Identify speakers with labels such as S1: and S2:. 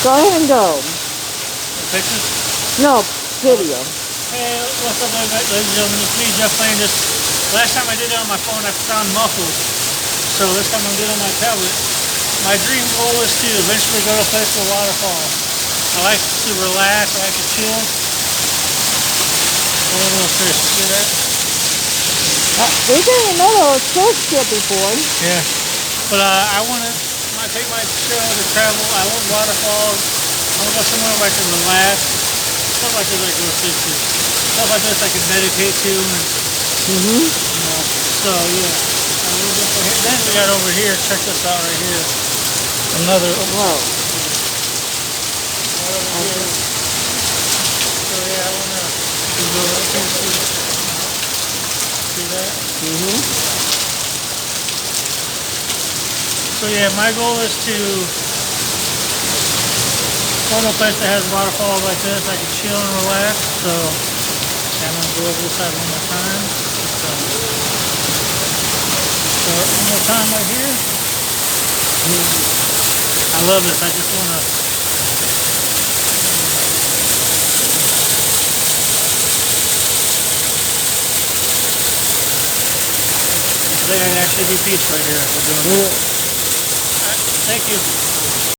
S1: Go ahead and go.
S2: Pictures?
S1: No, video.
S2: Hey, what's up, ladies and gentlemen? It's me, Jeff, playing this. Last time I did it on my phone, I found muffled. So this time I'm doing it on my tablet. My dream goal is to eventually go to a place with a waterfall. I like to relax, I like to chill. A little fish, see that?
S1: We've been in another fish here before.
S2: Yeah. But I want to take my trail to travel. I want waterfalls. I want to go somewhere where I can relax. Stuff like this I go to. Stuff like this I can meditate to. And, so yeah. Then we got over here. Check this out right here. Another.
S1: Whoa.
S2: Right over here. So yeah, I want to go right here. See that? So yeah, my goal is to go to a place that has waterfalls like this. I can chill and relax. So I'm gonna go over this side one more time. So one more time right here. I love this. I just wanna. I think I can actually do peace right here if we're doing this. Alright, thank you.